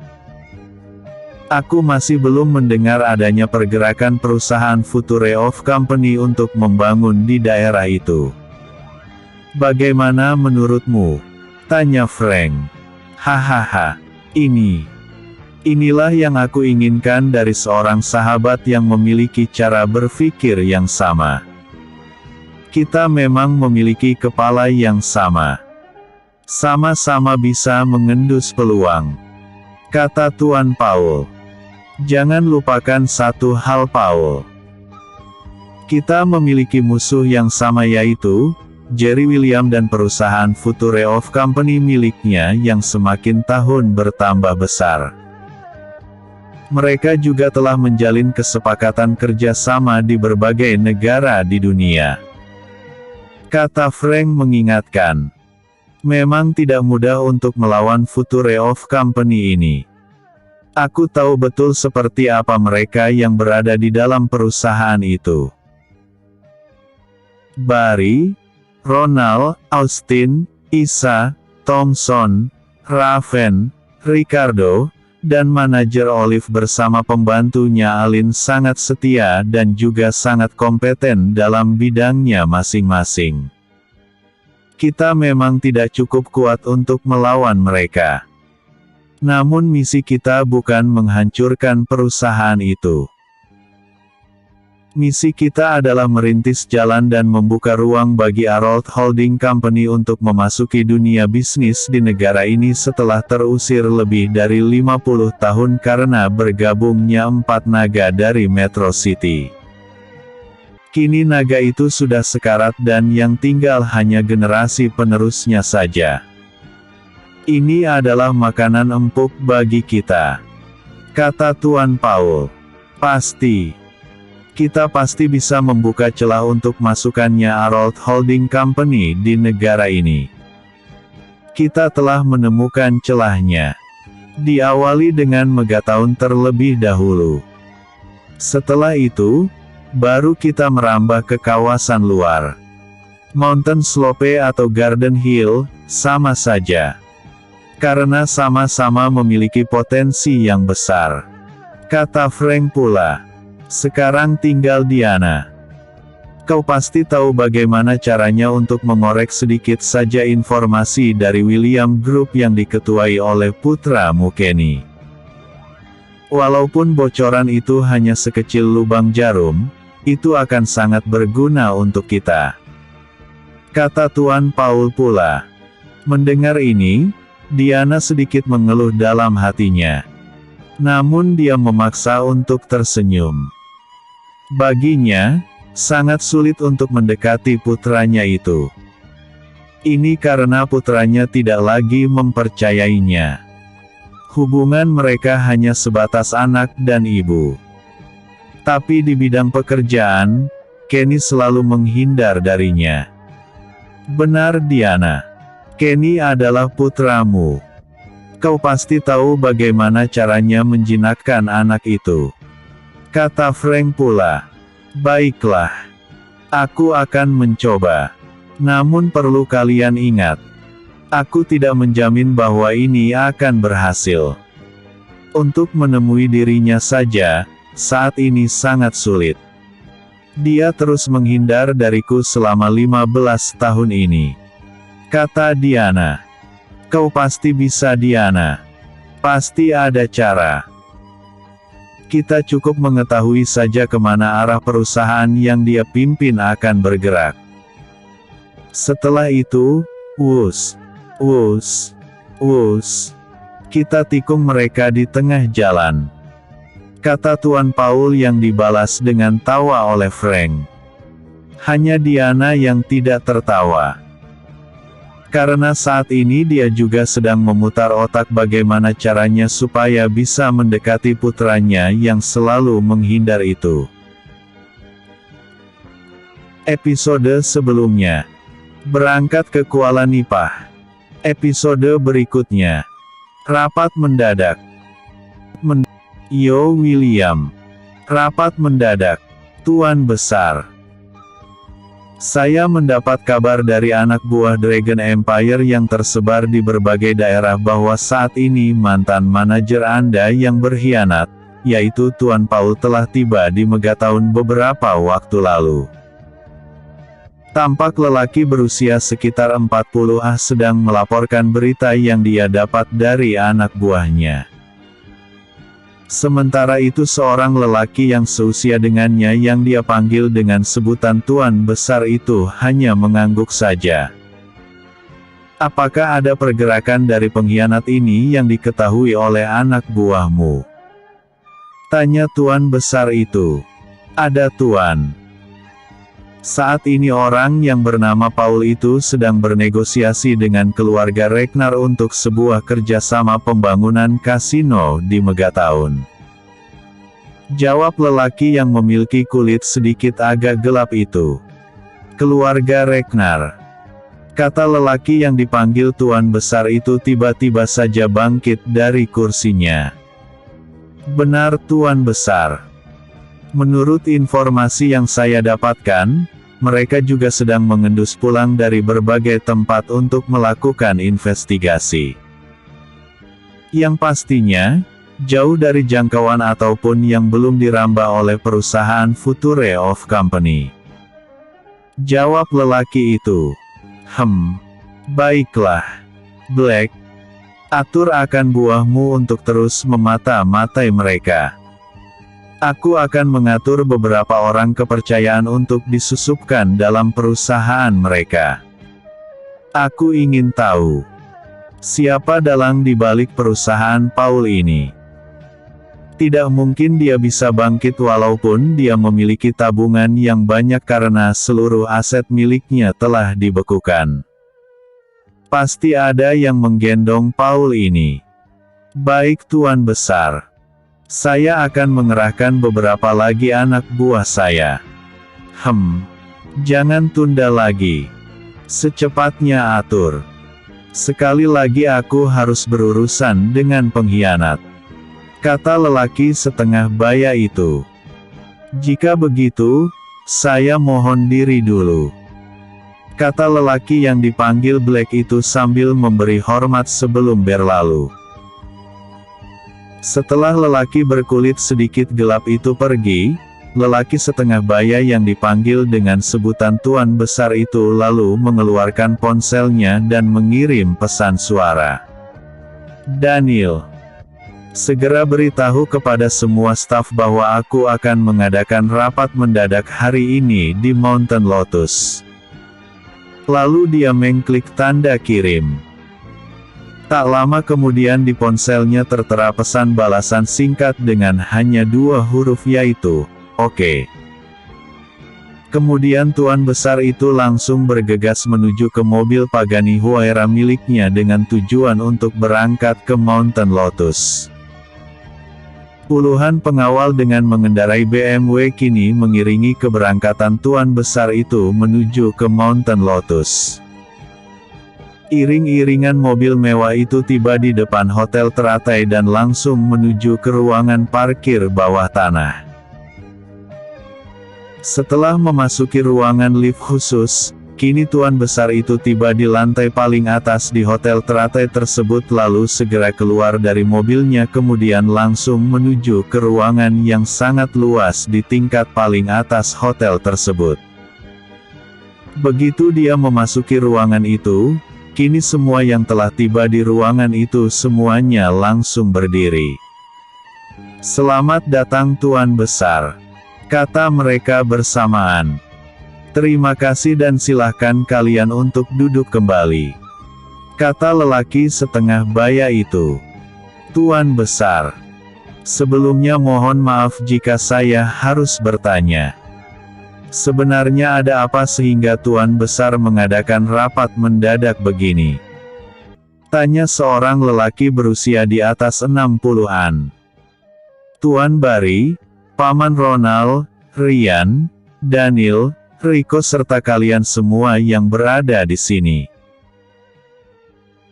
Aku masih belum mendengar adanya pergerakan perusahaan Future of Company untuk membangun di daerah itu. Bagaimana menurutmu? Tanya Frank. Hahaha. Inilah yang aku inginkan dari seorang sahabat yang memiliki cara berpikir yang sama. Kita memang memiliki kepala yang sama. Sama-sama bisa mengendus peluang. Kata Tuan Paul. Jangan lupakan satu hal, Paul. Kita memiliki musuh yang sama, yaitu Jerry William dan perusahaan Future of Company miliknya yang semakin tahun bertambah besar. Mereka juga telah menjalin kesepakatan kerjasama di berbagai negara di dunia. Kata Frank mengingatkan, memang tidak mudah untuk melawan Future of Company ini. Aku tahu betul seperti apa mereka yang berada di dalam perusahaan itu. Barry, Ronald, Austin, Isa, Thompson, Raven, Ricardo, dan manajer Olive bersama pembantunya Alin sangat setia dan juga sangat kompeten dalam bidangnya masing-masing. Kita memang tidak cukup kuat untuk melawan mereka. Namun misi kita bukan menghancurkan perusahaan itu. Misi kita adalah merintis jalan dan membuka ruang bagi Arold Holding Company untuk memasuki dunia bisnis di negara ini setelah terusir lebih dari 50 tahun karena bergabungnya 4 naga dari Metro City. Kini naga itu sudah sekarat dan yang tinggal hanya generasi penerusnya saja. Ini adalah makanan empuk bagi kita, kata Tuan Paul. Pasti. Kita pasti bisa membuka celah untuk masukannya Arold Holding Company di negara ini. Kita telah menemukan celahnya. Diawali dengan Megatown terlebih dahulu. Setelah itu, baru kita merambah ke kawasan luar. Mountain Slope atau Garden Hill, sama saja. Karena sama-sama memiliki potensi yang besar. Kata Frank pula. Sekarang tinggal Diana. Kau pasti tahu bagaimana caranya untuk mengorek sedikit saja informasi dari William Group yang diketuai oleh putramu Kenny. Walaupun bocoran itu hanya sekecil lubang jarum, itu akan sangat berguna untuk kita. Kata Tuan Paul pula. Mendengar ini, Diana sedikit mengeluh dalam hatinya. Namun dia memaksa untuk tersenyum. Baginya, sangat sulit untuk mendekati putranya itu. Ini karena putranya tidak lagi mempercayainya. Hubungan mereka hanya sebatas anak dan ibu. Tapi di bidang pekerjaan, Kenny selalu menghindar darinya. Benar Diana. Kenny adalah putramu. Kau pasti tahu bagaimana caranya menjinakkan anak itu. Kata Frank pula. Baiklah. Aku akan mencoba. Namun perlu kalian ingat. Aku tidak menjamin bahwa ini akan berhasil. Untuk menemui dirinya saja, saat ini sangat sulit. Dia terus menghindar dariku selama 15 tahun ini. Kata Diana. Kau pasti bisa Diana. Pasti ada cara. Kita cukup mengetahui saja kemana arah perusahaan yang dia pimpin akan bergerak. Setelah itu, wus, wus, wus. Kita tikung mereka di tengah jalan. Kata Tuan Paul yang dibalas dengan tawa oleh Frank. Hanya Diana yang tidak tertawa. Karena saat ini dia juga sedang memutar otak bagaimana caranya supaya bisa mendekati putranya yang selalu menghindar itu. Episode sebelumnya. Berangkat ke Kuala Nipah. Episode berikutnya. Rapat mendadak. Yo William. Rapat mendadak. Tuan Besar. Saya mendapat kabar dari anak buah Dragon Empire yang tersebar di berbagai daerah bahwa saat ini mantan manajer Anda yang berkhianat, yaitu Tuan Paul telah tiba di Megatown beberapa waktu lalu. Tampak lelaki berusia sekitar 40-an sedang melaporkan berita yang dia dapat dari anak buahnya. Sementara itu seorang lelaki yang seusia dengannya yang dia panggil dengan sebutan Tuan Besar itu hanya mengangguk saja. Apakah ada pergerakan dari pengkhianat ini yang diketahui oleh anak buahmu? Tanya Tuan Besar itu. Ada Tuan. Saat ini orang yang bernama Paul itu sedang bernegosiasi dengan keluarga Ragnar untuk sebuah kerjasama pembangunan kasino di Megatown. Jawab lelaki yang memiliki kulit sedikit agak gelap itu. Keluarga Ragnar. Kata lelaki yang dipanggil Tuan Besar itu tiba-tiba saja bangkit dari kursinya. Benar Tuan Besar. Menurut informasi yang saya dapatkan, mereka juga sedang mengendus pulang dari berbagai tempat untuk melakukan investigasi. Yang pastinya, jauh dari jangkauan ataupun yang belum dirambah oleh perusahaan Future of Company. Jawab lelaki itu. Baiklah. Black. Atur akan buahmu untuk terus memata-matai mereka. Aku akan mengatur beberapa orang kepercayaan untuk disusupkan dalam perusahaan mereka. Aku ingin tahu, siapa dalang di balik perusahaan Paul ini. Tidak mungkin dia bisa bangkit walaupun dia memiliki tabungan yang banyak karena seluruh aset miliknya telah dibekukan. Pasti ada yang menggendong Paul ini. Baik Tuan Besar. Saya akan mengerahkan beberapa lagi anak buah saya. Jangan tunda lagi. Secepatnya atur. Sekali lagi aku harus berurusan dengan pengkhianat. Kata lelaki setengah baya itu. Jika begitu, saya mohon diri dulu. Kata lelaki yang dipanggil Black itu sambil memberi hormat sebelum berlalu. Setelah lelaki berkulit sedikit gelap itu pergi, lelaki setengah baya yang dipanggil dengan sebutan Tuan Besar itu lalu mengeluarkan ponselnya dan mengirim pesan suara. Daniel. Segera beritahu kepada semua staf bahwa aku akan mengadakan rapat mendadak hari ini di Mountain Lotus. Lalu dia mengklik tanda kirim. Tak lama kemudian di ponselnya tertera pesan balasan singkat dengan hanya 2 huruf yaitu, "Oke." Kemudian Tuan Besar itu langsung bergegas menuju ke mobil Pagani Huayra miliknya dengan tujuan untuk berangkat ke Mountain Lotus. Puluhan pengawal dengan mengendarai BMW kini mengiringi keberangkatan Tuan Besar itu menuju ke Mountain Lotus. Iring-iringan mobil mewah itu tiba di depan hotel teratai dan langsung menuju ke ruangan parkir bawah tanah. Setelah memasuki ruangan lift khusus, kini Tuan Besar itu tiba di lantai paling atas di hotel teratai tersebut lalu segera keluar dari mobilnya kemudian langsung menuju ke ruangan yang sangat luas di tingkat paling atas hotel tersebut. Begitu dia memasuki ruangan itu, kini semua yang telah tiba di ruangan itu semuanya langsung berdiri. "Selamat datang Tuan Besar," kata mereka bersamaan. "Terima kasih dan silahkan kalian untuk duduk kembali," kata lelaki setengah baya itu. "Tuan Besar, sebelumnya mohon maaf jika saya harus bertanya. Sebenarnya ada apa sehingga Tuan Besar mengadakan rapat mendadak begini?" tanya seorang lelaki berusia di atas 60-an. "Tuan Barry, Paman Ronald, Ryan, Daniel, Rico serta kalian semua yang berada di sini.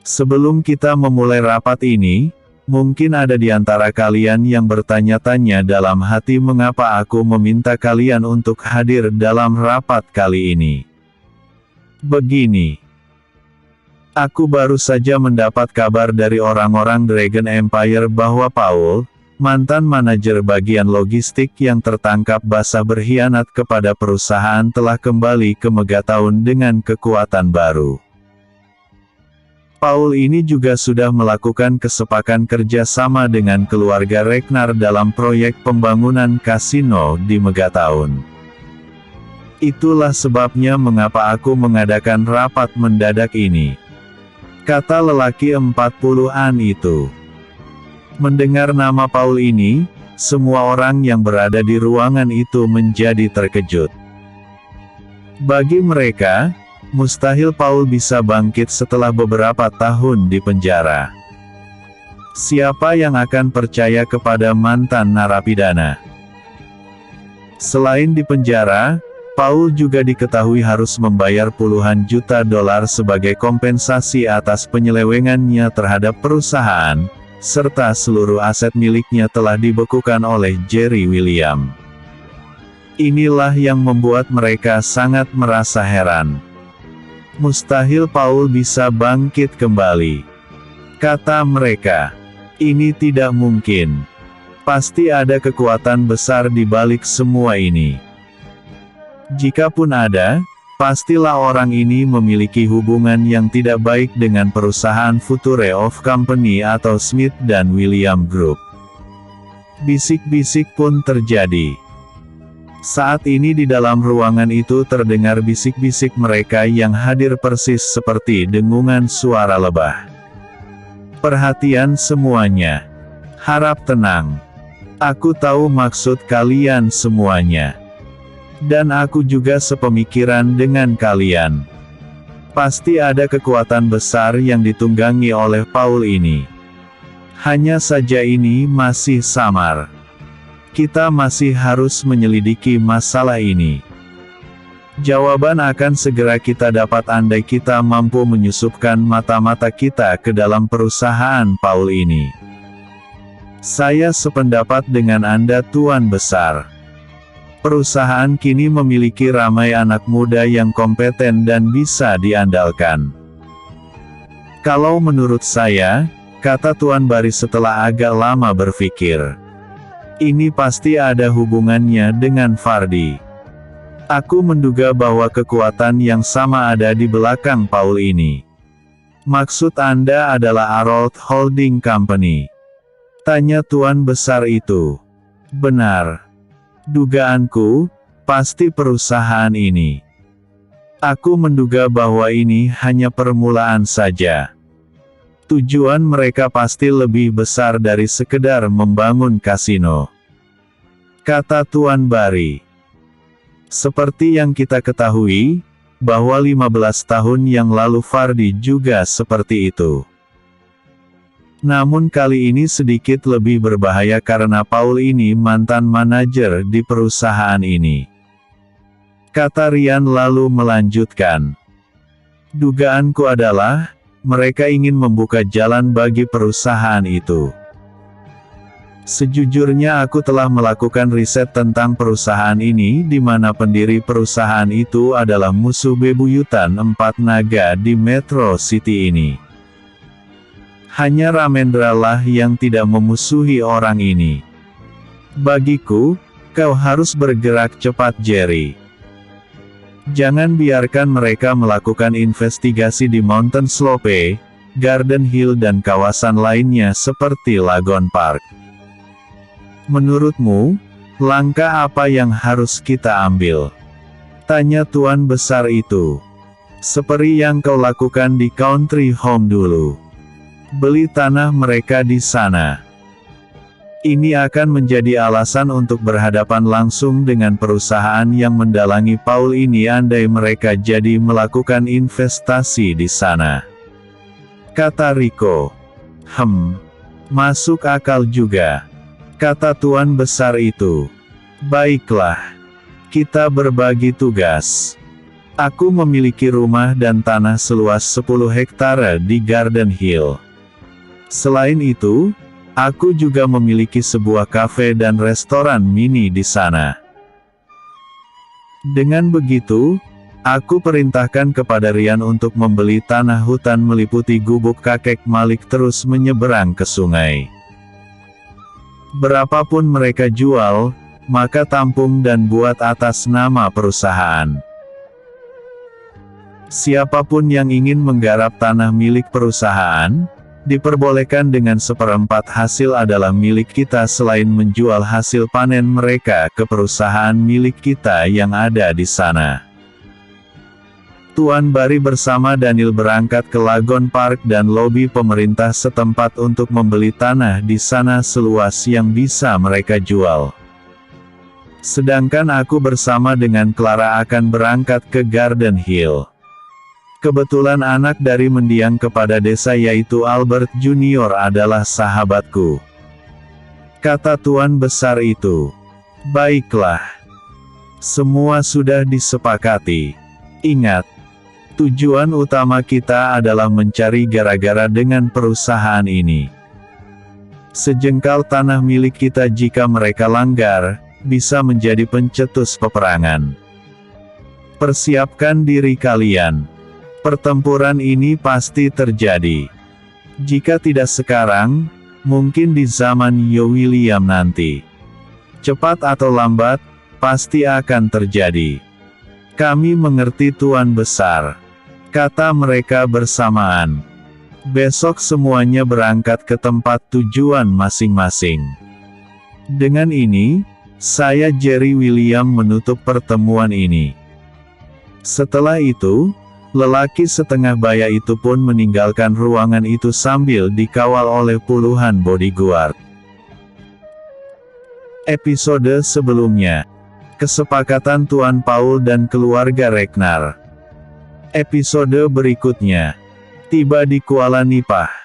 Sebelum kita memulai rapat ini, mungkin ada di antara kalian yang bertanya-tanya dalam hati mengapa aku meminta kalian untuk hadir dalam rapat kali ini. Begini. Aku baru saja mendapat kabar dari orang-orang Dragon Empire bahwa Paul, mantan manajer bagian logistik yang tertangkap basah berkhianat kepada perusahaan telah kembali ke Megatown dengan kekuatan baru. Paul ini juga sudah melakukan kesepakatan kerja sama dengan keluarga Ragnar dalam proyek pembangunan kasino di Megatown. Itulah sebabnya mengapa aku mengadakan rapat mendadak ini," kata lelaki 40-an itu. Mendengar nama Paul ini, semua orang yang berada di ruangan itu menjadi terkejut. Bagi mereka, mustahil Paul bisa bangkit setelah beberapa tahun di penjara. Siapa yang akan percaya kepada mantan narapidana? Selain di penjara, Paul juga diketahui harus membayar puluhan juta dolar sebagai kompensasi atas penyelewengannya terhadap perusahaan, serta seluruh aset miliknya telah dibekukan oleh Jerry William. Inilah yang membuat mereka sangat merasa heran. Mustahil Paul bisa bangkit kembali. Kata mereka, ini tidak mungkin. Pasti ada kekuatan besar di balik semua ini. Jikapun ada, pastilah orang ini memiliki hubungan yang tidak baik dengan perusahaan Future of Company atau Smith dan William Group. Bisik-bisik pun terjadi. Saat ini di dalam ruangan itu terdengar bisik-bisik mereka yang hadir persis seperti dengungan suara lebah. Perhatian semuanya. Harap tenang. Aku tahu maksud kalian semuanya. Dan aku juga sepemikiran dengan kalian. Pasti ada kekuatan besar yang ditunggangi oleh Paul ini. Hanya saja ini masih samar. Kita masih harus menyelidiki masalah ini. Jawaban akan segera kita dapat andai kita mampu menyusupkan mata-mata kita ke dalam perusahaan Paul ini. Saya sependapat dengan Anda, Tuan Besar. Perusahaan kini memiliki ramai anak muda yang kompeten dan bisa diandalkan. Kalau menurut saya, kata Tuan Barry setelah agak lama berpikir, ini pasti ada hubungannya dengan Fardy. Aku menduga bahwa kekuatan yang sama ada di belakang Paul ini. Maksud Anda adalah Arold Holding Company? Tanya Tuan Besar itu. Benar. Dugaanku, pasti perusahaan ini. Aku menduga bahwa ini hanya permulaan saja. Tujuan mereka pasti lebih besar dari sekedar membangun kasino. Kata Tuan Barry. Seperti yang kita ketahui, bahwa 15 tahun yang lalu Fardy juga seperti itu. Namun kali ini sedikit lebih berbahaya karena Paul ini mantan manajer di perusahaan ini. Kata Ryan lalu melanjutkan. Dugaanku adalah, mereka ingin membuka jalan bagi perusahaan itu. Sejujurnya aku telah melakukan riset tentang perusahaan ini di mana pendiri perusahaan itu adalah musuh bebuyutan 4 naga di Metro City ini. Hanya Ramendra lah yang tidak memusuhi orang ini. Bagiku, kau harus bergerak cepat, Jerry. Jangan biarkan mereka melakukan investigasi di Mountain Slope, Garden Hill dan kawasan lainnya seperti Lagon Park. Menurutmu, langkah apa yang harus kita ambil? Tanya Tuan Besar itu. Seperti yang kau lakukan di Country Home dulu. Beli tanah mereka di sana. Ini akan menjadi alasan untuk berhadapan langsung dengan perusahaan yang mendalangi Paul ini andai mereka jadi melakukan investasi di sana. Kata Rico. Masuk akal juga. Kata Tuan Besar itu. Baiklah. Kita berbagi tugas. Aku memiliki rumah dan tanah seluas 10 hektare di Garden Hill. Selain itu, aku juga memiliki sebuah kafe dan restoran mini di sana. Dengan begitu, aku perintahkan kepada Ryan untuk membeli tanah hutan meliputi gubuk kakek Malik terus menyeberang ke sungai. Berapapun mereka jual, maka tampung dan buat atas nama perusahaan. Siapapun yang ingin menggarap tanah milik perusahaan, diperbolehkan dengan 1/4 hasil adalah milik kita selain menjual hasil panen mereka ke perusahaan milik kita yang ada di sana. Tuan Barry bersama Daniel berangkat ke Lagon Park dan lobi pemerintah setempat untuk membeli tanah di sana seluas yang bisa mereka jual. Sedangkan aku bersama dengan Clara akan berangkat ke Garden Hill. Kebetulan anak dari mendiang kepada desa yaitu Albert Junior adalah sahabatku. Kata Tuan Besar itu. Baiklah. Semua sudah disepakati. Ingat, tujuan utama kita adalah mencari gara-gara dengan perusahaan ini. Sejengkal tanah milik kita jika mereka langgar, bisa menjadi pencetus peperangan. Persiapkan diri kalian. Pertempuran ini pasti terjadi. Jika tidak sekarang, mungkin di zaman Yo William nanti. Cepat atau lambat, pasti akan terjadi. Kami mengerti Tuan Besar, kata mereka bersamaan. Besok semuanya berangkat ke tempat tujuan masing-masing. Dengan ini, saya Jerry William menutup pertemuan ini. Setelah itu, lelaki setengah baya itu pun meninggalkan ruangan itu sambil dikawal oleh puluhan bodyguard. Episode sebelumnya. Kesepakatan Tuan Paul dan keluarga Ragnar. Episode berikutnya. Tiba di Kuala Nipah.